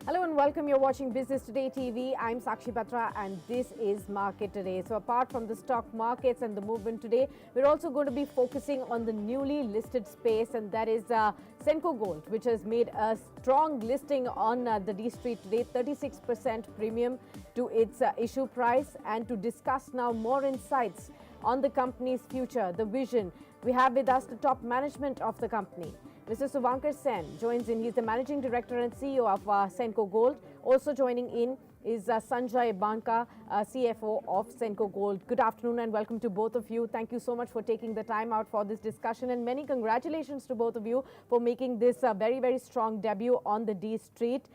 Hello and welcome. You're watching Business Today TV. I'm Sakshi Batra and this is Market Today. So apart from the stock markets and the movement today, we're also going to be focusing on the newly listed space, and that is Senco Gold, which has made a strong listing on the D Street today, 36% premium to its issue price. And to discuss now more insights on the company's future, the vision, we have with us the top management of the company. Mr. Suvankar Sen joins in. He's the Managing Director and CEO of Senco Gold. Also joining in is Sanjay Banka, CFO of Senco Gold. Good afternoon and welcome to both of you. Thank you so much for taking the time out for this discussion, and many congratulations to both of you for making this very, very strong debut on the D Street.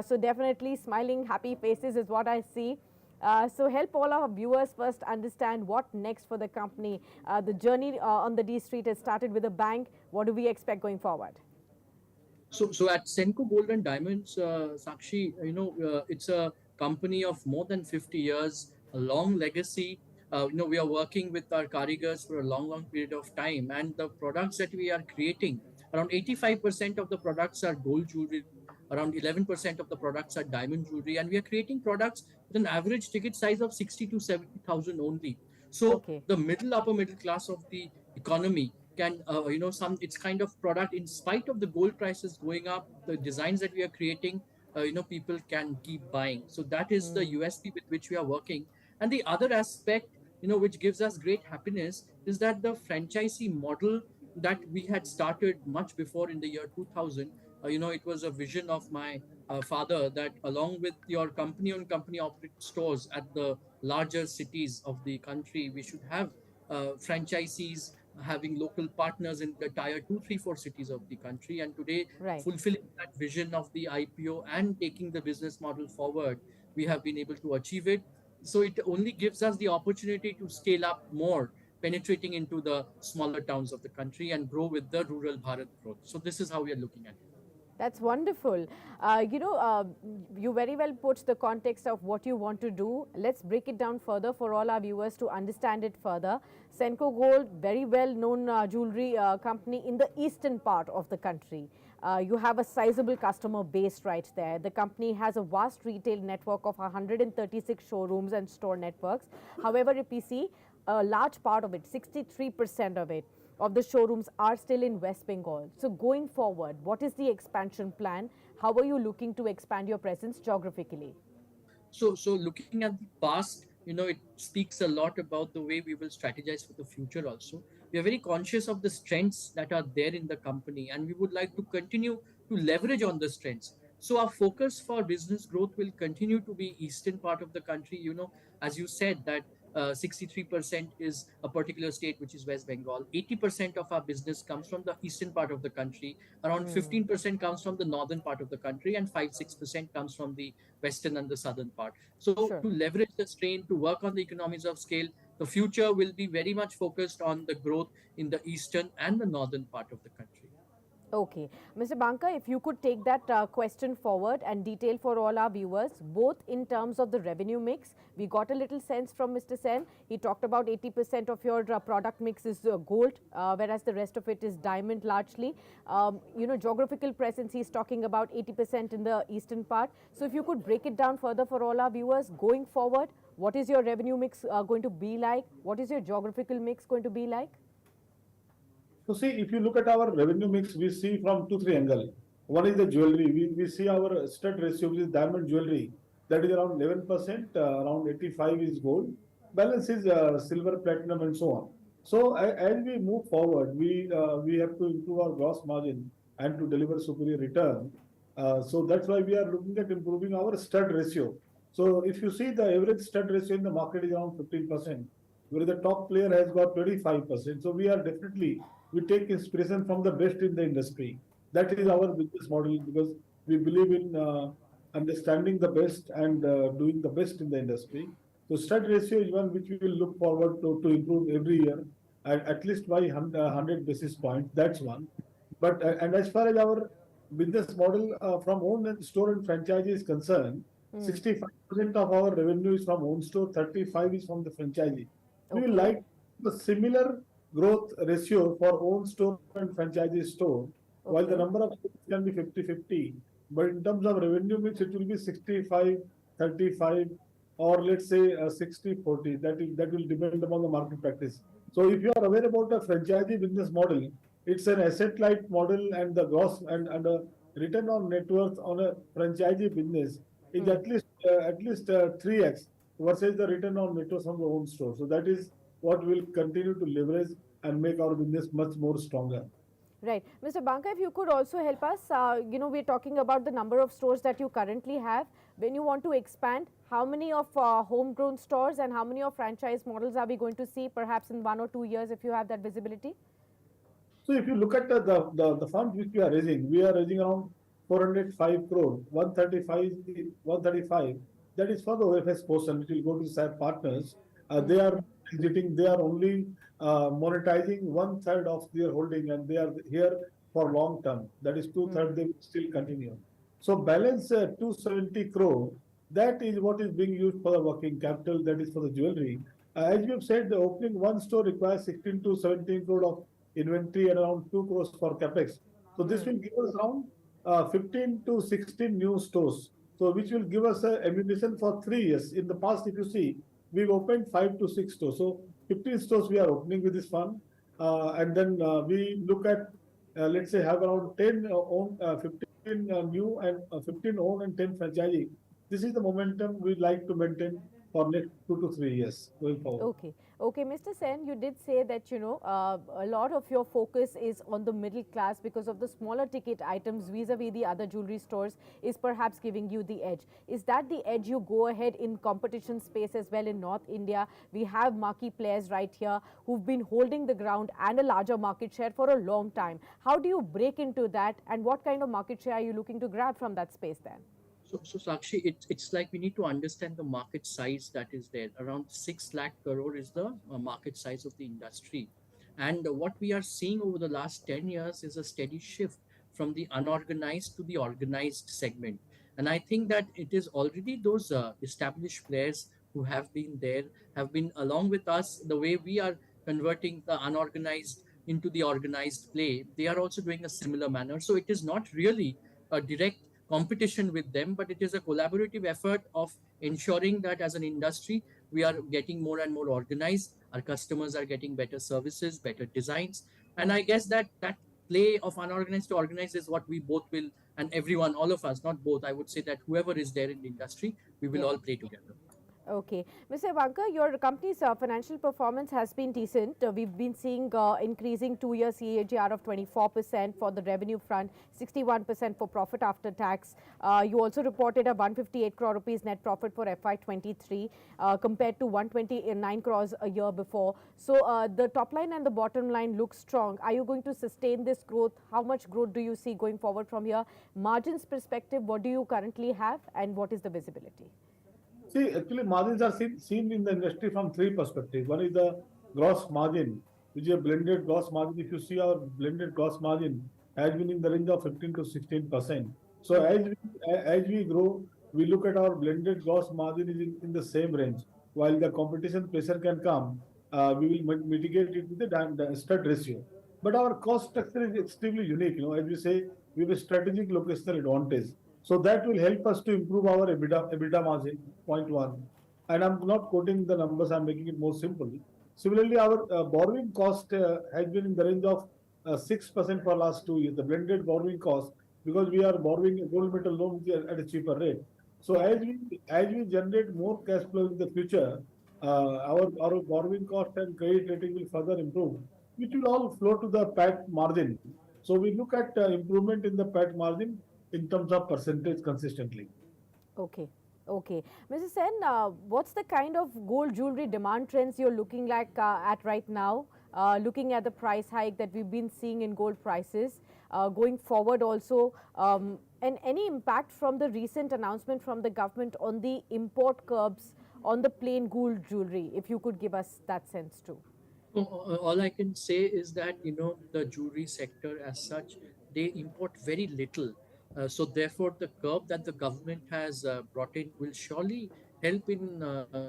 So definitely smiling, happy faces is what I see. So help all our viewers first understand what next for the company. The journey on the D Street has started with a bang. What do we expect going forward? So at Senco Gold and Diamonds, Sakshi, it's a company of more than 50 years, a long legacy. We are working with our karigars for a long period of time, and the products that we are creating, around 85% of the products are gold jewelry, around 11% of the products are diamond jewelry, and we are creating products with an average ticket size of 60 to 70,000 only. So the upper middle class of the economy can it's kind of product, in spite of the gold prices going up, the designs that we are creating, people can keep buying. So that is the USP with which we are working. And the other aspect, which gives us great happiness, is that the franchisee model that we had started much before in the year 2000, it was a vision of my father that along with your company operated stores at the larger cities of the country, we should have franchisees having local partners in the tier 2, 3, 4 cities of the country. And today, fulfilling that vision of the IPO and taking the business model forward, we have been able to achieve it. So it only gives us the opportunity to scale up more, penetrating into the smaller towns of the country and grow with the rural Bharat growth. So this is how we are looking at it. That's wonderful. You very well put the context of what you want to do. Let's break it down further for all our viewers to understand it further. Senco Gold, very well known jewelry company in the eastern part of the country. You have a sizable customer base right there. The company has a vast retail network of 136 showrooms and store networks. However, if we see a large part of it, 63% of the showrooms are still in West Bengal. So going forward, what is the expansion plan? How are you looking to expand your presence geographically? So looking at the past, it speaks a lot about the way we will strategize for the future also. We are very conscious of the strengths that are there in the company, and we would like to continue to leverage on the strengths. So our focus for business growth will continue to be eastern part of the country. As you said, that 63% is a particular state, which is West Bengal. 80% of our business comes from the eastern part of the country. Around 15% comes from the northern part of the country, and 5-6% comes from the western and the southern part. So to leverage the strain, to work on the economies of scale, the future will be very much focused on the growth in the eastern and the northern part of the country. Okay. Mr. Banka, if you could take that question forward and detail for all our viewers, both in terms of the revenue mix. We got a little sense from Mr. Sen. He talked about 80% of your product mix is gold, whereas the rest of it is diamond largely. Geographical presence, he's talking about 80% in the eastern part. So if you could break it down further for all our viewers, going forward, what is your revenue mix going to be like? What is your geographical mix going to be like? So see, if you look at our revenue mix, we see from 2-3 angles. One is the jewelry. We see our stud ratio, which is diamond jewelry. That is around 11%, around 85 is gold. Balance is silver, platinum, and so on. So as we move forward, we have to improve our gross margin and to deliver superior return. So that's why we are looking at improving our stud ratio. So if you see, the average stud ratio in the market is around 15%, where the top player has got 25%. So we are definitely, we take inspiration from the best in the industry. That is our business model, because we believe in understanding the best and doing the best in the industry. So stud ratio is one which we will look forward to improve every year, at least by 100 basis points. That's one. But and as far as our business model from own store and franchise is concerned, 65% of our revenue is from own store, 35% is from the franchisee. We will like the similar growth ratio for own store and franchisee store, while the number Okay. of stores can be 50-50, but in terms of revenue mix, it will be 65-35, or let's say 60-40. That will depend upon the market practice. So if you are aware about the franchisee business model, it's an asset-light model, and the gross and the return on net worth on a franchisee business is Hmm. at least 3x versus the return on net worth on the own store. So that is what will continue to leverage and make our business much more stronger. Right. Mr. Banka, if you could also help us, we're talking about the number of stores that you currently have. When you want to expand, how many of homegrown stores and how many of franchise models are we going to see perhaps in 1 or 2 years if you have that visibility? So if you look at the funds which we are raising around 405 crore, 135, that is for the OFS portion, which will go to SAP partners. They Hmm. are exiting, they are only monetizing one third of their holding, and they are here for long term. That is Hmm. two-thirds they will still continue. So balance 270 crore, that is what is being used for the working capital, that is for the jewelry. As you have said, the opening one store requires 16 to 17 crore of inventory and around 2 crores for capex. So this Hmm. will give us around 15 to 16 new stores. So which will give us a ammunition for 3 years. In the past, if you see, we've opened 5 to 6 stores. So 15 stores we are opening with this fund. And then we look at, let's say, have around 10 15 new and 15 own and 10 franchisee. This is the momentum we'd like to maintain for next 2 to 3 years going forward. Okay, okay, Mr. Sen, you did say that a lot of your focus is on the middle class because of the smaller ticket items vis-a-vis the other jewelry stores is perhaps giving you the edge. Is that the edge you go ahead in competition space as well in North India? We have marquee players right here who've been holding the ground and a larger market share for a long time. How do you break into that, and what kind of market share are you looking to grab from that space then? So Sakshi, it's like we need to understand the market size that is there. Around 6 lakh crore is the market size of the industry. And what we are seeing over the last 10 years is a steady shift from the unorganized to the organized segment. And I think that it is already those established players who have been there, have been along with us, the way we are converting the unorganized into the organized play. They are also doing a similar manner. So it is not really a direct competition with them, but it is a collaborative effort of ensuring that as an industry, we are getting more and more organized. Our customers are getting better services, better designs. And I guess that play of unorganized to organized is what we both will, and everyone, all of us, not both, I would say that whoever is there in the industry, we will Yeah. all play together. Okay. Mr. Ivanka, your company's financial performance has been decent. We've been seeing increasing 2 year CAGR of 24% for the revenue front, 61% for profit after tax. You also reported a 158 crore rupees net profit for FY23 compared to 129 crores a year before. So the top line and the bottom line look strong. Are you going to sustain this growth? How much growth do you see going forward from here? Margins perspective, what do you currently have and what is the visibility? See, actually, margins are seen in the industry from three perspectives. One is the gross margin, which is a blended gross margin. If you see our blended gross margin has been in the range of 15 to 16%. So Hmm. as we grow, we look at our blended gross margin is in the same range. While the competition pressure can come, we will mitigate it with the stud ratio. But our cost structure is extremely unique. As we say, we have a strategic locational advantage. So that will help us to improve our EBITDA margin, point one. And I'm not quoting the numbers, I'm making it more simple. Similarly, our borrowing cost has been in the range of 6% for last 2 years, the blended borrowing cost, because we are borrowing a gold metal loan at a cheaper rate. So Yeah. as we generate more cash flow in the future, our borrowing cost and credit rating will further improve, which will all flow to the PAT margin. So we look at improvement in the PAT margin in terms of percentage consistently. Okay. Okay. Mrs. Sen, what's the kind of gold jewelry demand trends you're looking like at right now? Looking at the price hike that we've been seeing in gold prices, going forward also, and any impact from the recent announcement from the government on the import curbs on the plain gold jewelry, if you could give us that sense too. All I can say is that the jewelry sector as such, they import very little. So therefore, the curb that the government has brought in will surely help in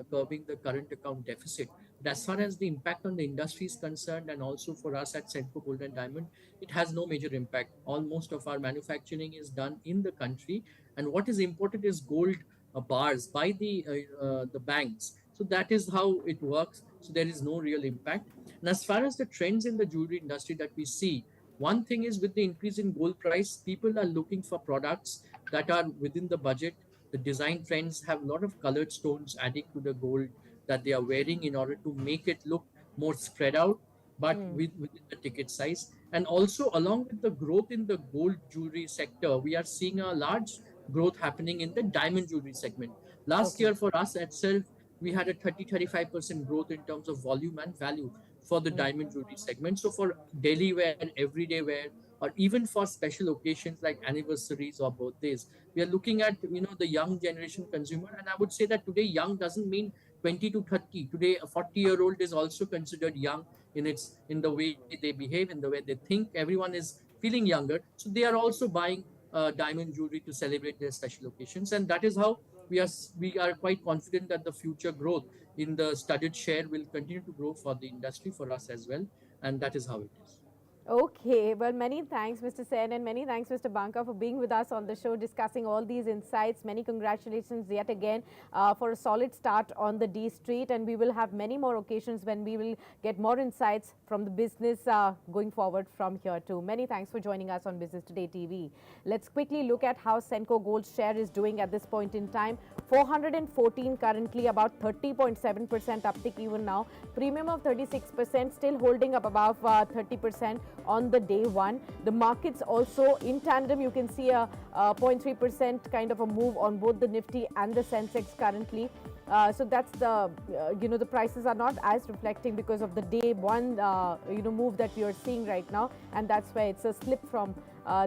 curbing the current account deficit. But as far as the impact on the industry is concerned, and also for us at Senco Gold and Diamond, it has no major impact. Almost of our manufacturing is done in the country, and what is imported is gold bars by the banks. So that is how it works. So there is no real impact. And as far as the trends in the jewelry industry that we see, one thing is with the increase in gold price, people are looking for products that are within the budget. The design trends have a lot of colored stones adding to the gold that they are wearing in order to make it look more spread out, but within the ticket size. And also, along with the growth in the gold jewelry sector, we are seeing a large growth happening in the diamond jewelry segment. Last Okay. year, for us itself, we had a 35% growth in terms of volume and value for the diamond jewelry segment. So, for daily wear, everyday wear, or even for special occasions like anniversaries or birthdays, we are looking at the young generation consumer. And I would say that today young doesn't mean 20 to 30. Today a 40-year-old is also considered young in the way they behave, in the way they think. Everyone is feeling younger, so they are also buying diamond jewelry to celebrate their special occasions. And that is how we are quite confident that the future growth in the studded share will continue to grow for the industry, for us as well. And that is how it is. Okay, well, many thanks, Mr. Sen, and many thanks, Mr. Banka, for being with us on the show, discussing all these insights. Many congratulations yet again for a solid start on the D Street, and we will have many more occasions when we will get more insights from the business going forward from here too. Many thanks for joining us on Business Today TV. Let's quickly look at how Senco Gold share is doing at this point in time. 414 currently, about 30.7% uptick even now. Premium of 36%, still holding up above 30% on the day one. The markets also in tandem, you can see a 0.3% kind of a move on both the Nifty and the Sensex currently. So that's the the prices are not as reflecting because of the day one move that we are seeing right now, and that's why it's a slip from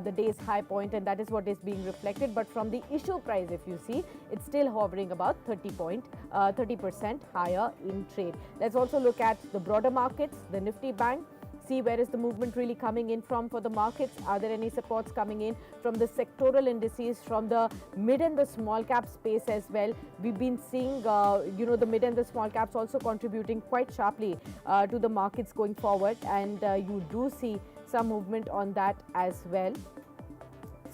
the day's high point, and that is what is being reflected. But from the issue price, if you see, it's still hovering about 30% higher in trade. Let's also look at the broader markets, the Nifty Bank. See where is the movement really coming in from for the markets. Are there any supports coming in from the sectoral indices, from the mid and the small cap space as well? We've been seeing the mid and the small caps also contributing quite sharply to the markets going forward, and you do see some movement on that as well.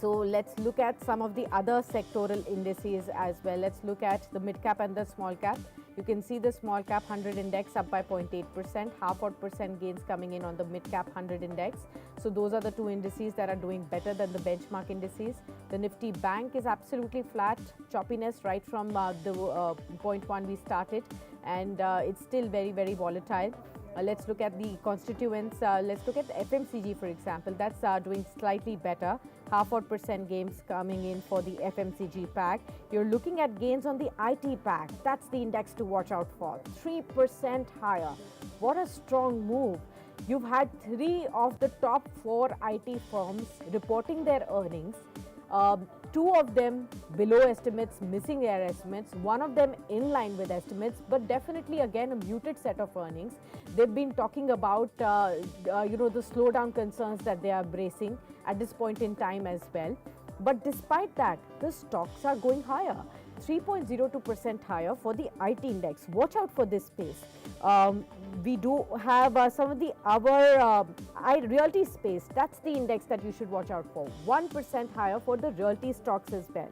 So let's look at some of the other sectoral indices as well. Let's look at the mid cap and the small cap. You can see the small cap 100 index up by 0.8%, half odd percent gains coming in on the mid cap 100 index. So those are the two indices that are doing better than the benchmark indices. The Nifty Bank is absolutely flat, choppiness right from the point one we started, and it's still very, very volatile. Let's look at the constituents. Let's look at the FMCG, for example. That's doing slightly better. Half odd percent gains coming in for the FMCG pack. You're looking at gains on the IT pack. That's the index to watch out for. 3% higher. What a strong move. You've had 3 of the top 4 IT firms reporting their earnings. 2 of them below estimates, missing their estimates, 1 of them in line with estimates, but definitely again a muted set of earnings. They've been talking about the slowdown concerns that they are bracing at this point in time as well. But despite that, the stocks are going higher. 3.02% higher for the IT index. Watch out for this space. We do have some of the other realty space. That's the index that you should watch out for. 1% higher for the realty stocks as well.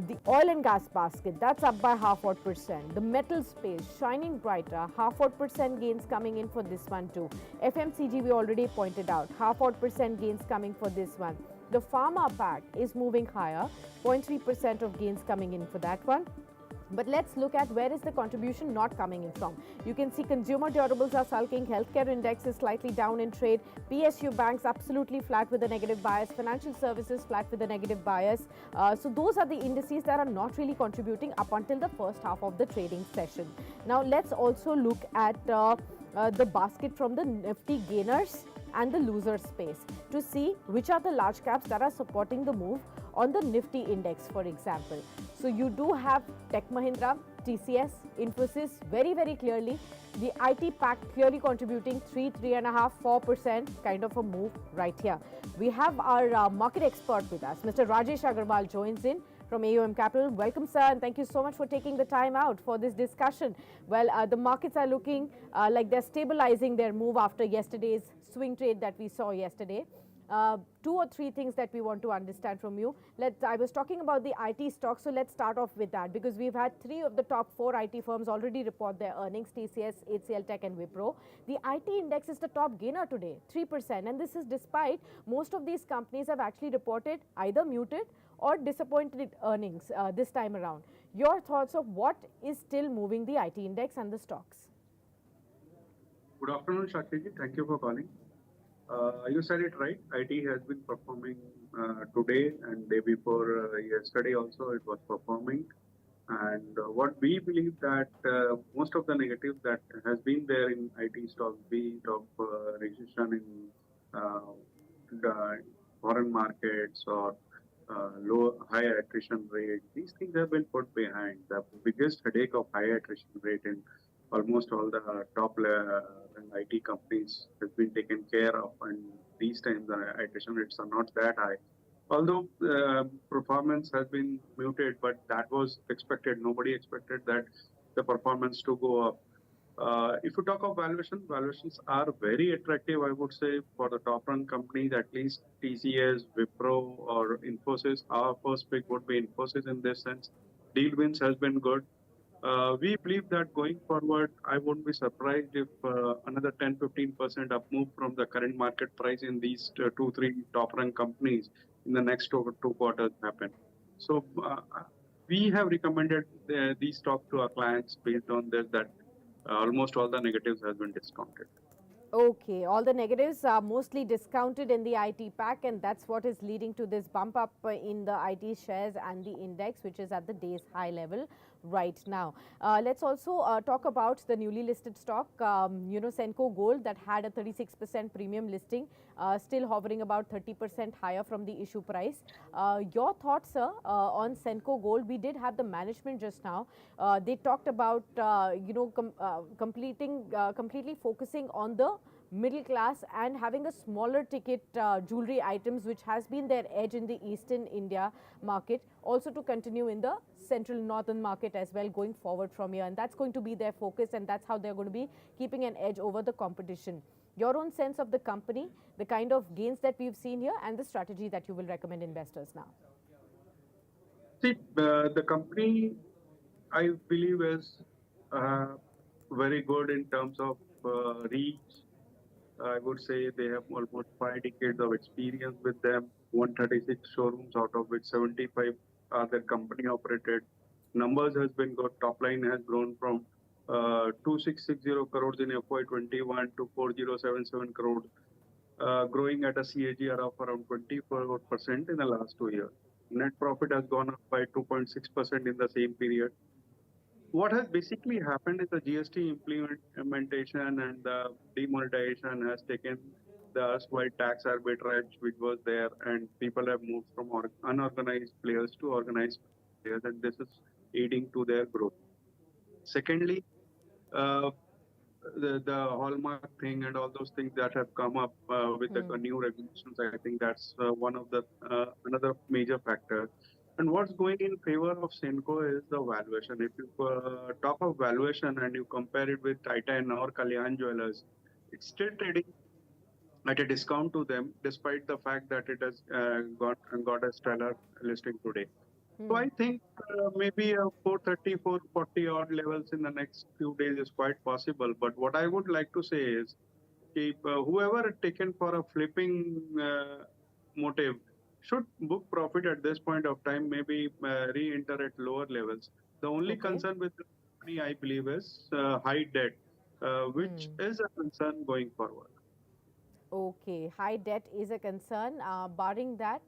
The oil and gas basket, that's up by half odd percent. The metal space shining brighter, half odd percent gains coming in for this one too. FMCG we already pointed out, half odd percent gains coming for this one. The pharma pack is moving higher, 0.3% of gains coming in for that one. But let's look at where is the contribution not coming in from. You can see consumer durables are sulking, healthcare index is slightly down in trade, PSU banks absolutely flat with a negative bias, financial services flat with a negative bias. So those are the indices that are not really contributing up until the first half of the trading session. Now let's also look at the basket from the Nifty gainers and the loser space to see which are the large caps that are supporting the move on the Nifty index, for example. So you do have Tech Mahindra, TCS, Infosys very, very clearly. The IT pack clearly contributing 3.5%, 4% kind of a move right here. We have our market expert with us. Mr. Rajesh Agarwal joins in. from AUM Capital. Welcome, sir, and thank you so much for taking the time out for this discussion. Well, the markets are looking like they're stabilizing their move after yesterday's swing trade that we saw yesterday. Two or three things that we want to understand from you. I was talking about the IT stocks, so let's start off with that because we've had 3 of the top 4 IT firms already report their earnings: TCS, HCL Tech, and Wipro. The IT index is the top gainer today, 3%, and this is despite most of these companies have actually reported either muted or disappointed earnings this time around. Your thoughts of what is still moving the IT index and the stocks? Good afternoon, Shakti. Thank you for calling. You said it right. IT has been performing today and day before yesterday also it was performing. And what we believe that most of the negatives that has been there in IT stocks, be it of recession in the foreign markets or high attrition rate, these things have been put behind. The biggest headache of high attrition rate in almost all the top IT companies has been taken care of, and these times the attrition rates are not that high. Although performance has been muted, but that was expected. Nobody expected that the performance to go up. If you talk of valuation, valuations are very attractive, I would say, for the top run companies, at least TCS, Wipro, or Infosys. Our first pick would be Infosys in this sense. Deal wins has been good. We believe that going forward, I won't be surprised if another 10-15% up move from the current market price in these 2-3 top run companies in the next 2 quarters happen. So we have recommended these stocks to our clients based on this, that almost all the negatives has been discounted. Okay, all the negatives are mostly discounted in the IT pack, and that's what is leading to this bump up in the IT shares and the index, which is at the day's high level right now. Let's also talk about the newly listed stock, Senco Gold, that had a 36% premium listing, still hovering about 30% higher from the issue price. Your thoughts, sir, on Senco Gold? We did have the management just now. They talked about, completely focusing on the middle class and having a smaller ticket jewelry items, which has been their edge in the Eastern India market, also to continue in the central northern market as well going forward from here. And that's going to be their focus, and that's how they're going to be keeping an edge over the competition. Your own sense of the company, the kind of gains that we've seen here, and the strategy that you will recommend investors now. See, the company, I believe, is very good in terms of reach. I would say they have almost 5 decades of experience with them, 136 showrooms, out of which 75 are their company operated. Numbers has been good. Top line has grown from 2660 crores in FY21 to 4077 crores, growing at a CAGR of around 24% in the last 2 years. Net profit has gone up by 2.6% in the same period. What has basically happened is the GST implementation and the demonetization has taken the erstwhile tax arbitrage which was there, and people have moved from unorganized players to organized players, and this is aiding to their growth. Secondly, the hallmark thing and all those things that have come up with the new regulations, I think that's one of the another major factor. And what's going in favor of Senco is the valuation. If you talk of valuation and you compare it with Titan or Kalyan Jewelers, it's still trading at a discount to them, despite the fact that it has got a stellar listing today. So I think maybe a 430, 440 odd levels in the next few days is quite possible. But what I would like to say is, if whoever taken for a flipping motive should book profit at this point of time, maybe re-enter at lower levels. The only concern with the company, I believe, is high debt, which is a concern going forward. Okay, high debt is a concern. Barring that,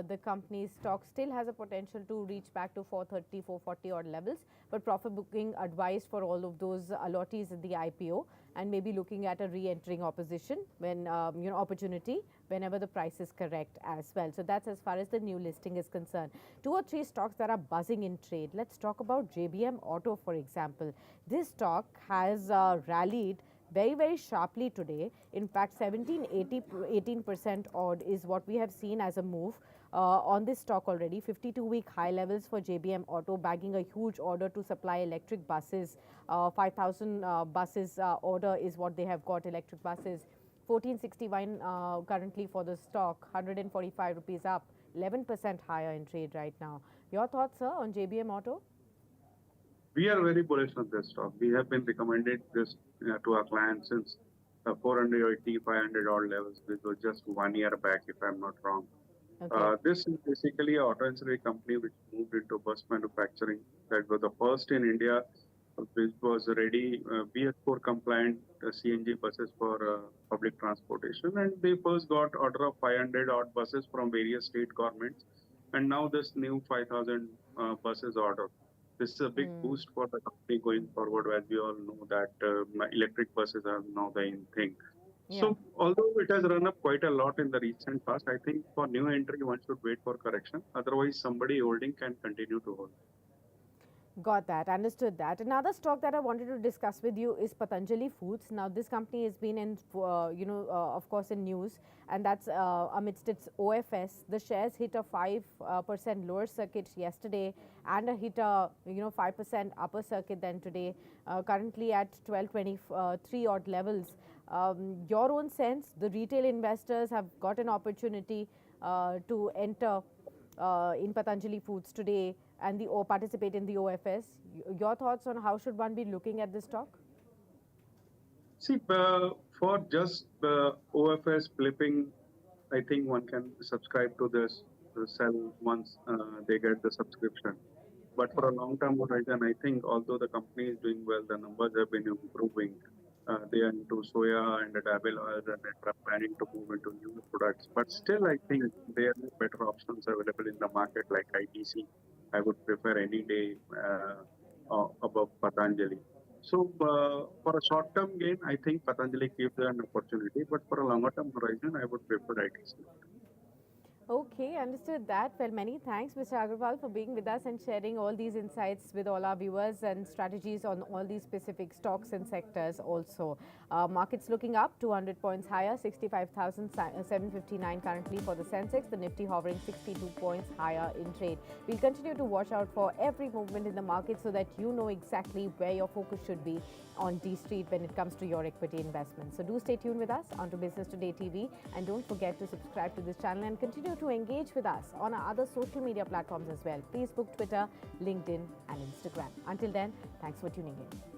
the company's stock still has a potential to reach back to 430, 440 odd levels, but profit booking advised for all of those allottees in the IPO, and maybe looking at a re-entering opposition when opportunity whenever the price is correct as well. So that's as far as the new listing is concerned. 2 or 3 stocks that are buzzing in trade. Let's talk about JBM Auto, for example. This stock has rallied very, very sharply today. In fact, 18% odd is what we have seen as a move. on this stock already. 52-week high levels for JBM Auto, bagging a huge order to supply electric buses. 5,000 buses order is what they have got, electric buses. 1461 currently for the stock, 145 rupees up, 11% higher in trade right now. Your thoughts, sir, on JBM Auto? We are very bullish on this stock. We have been recommending this to our clients since 480, 500 odd levels. This was just 1 year back, if I'm not wrong. Okay. This is basically an auto ancillary company which moved into bus manufacturing. That was the first in India, which was ready BS4 compliant CNG buses for public transportation. And they first got order of 500 odd buses from various state governments. And now this new 5,000 buses order. This is a big boost for the company going forward, as we all know that electric buses are now the in thing. Yeah. So, although it has run up quite a lot in the recent past, I think for new entry, one should wait for correction. Otherwise, somebody holding can continue to hold. Got that, understood that. Another stock that I wanted to discuss with you is Patanjali Foods. Now, this company has been in, of course, in news, and that's amidst its OFS. The shares hit a 5% lower circuit yesterday, and hit a 5% upper circuit then today. Currently at 1223 odd levels. Your own sense, the retail investors have got an opportunity to enter in Patanjali Foods today and or participate in the OFS. Your thoughts on how should one be looking at this stock? See, for just OFS flipping, I think one can subscribe to this, sell once they get the subscription. But for a long-term horizon, I think although the company is doing well, the numbers have been improving. They are into soya and dabble oil, and they are planning to move into new products. But still, I think there are better options available in the market like ITC. I would prefer any day above Patanjali. So for a short-term gain, I think Patanjali gives an opportunity. But for a longer-term horizon, I would prefer ITC. Okay, understood that. Well, many thanks, Mr. Agarwal, for being with us and sharing all these insights with all our viewers and strategies on all these specific stocks and sectors also. Markets looking up 200 points higher, 65,759 currently for the Sensex, the Nifty hovering 62 points higher in trade. We'll continue to watch out for every movement in the market so that you know exactly where your focus should be on D Street when it comes to your equity investments. So do stay tuned with us onto Business Today TV, and don't forget to subscribe to this channel and continue to engage with us on our other social media platforms as well: Facebook, Twitter, LinkedIn and Instagram. Until then, thanks for tuning in.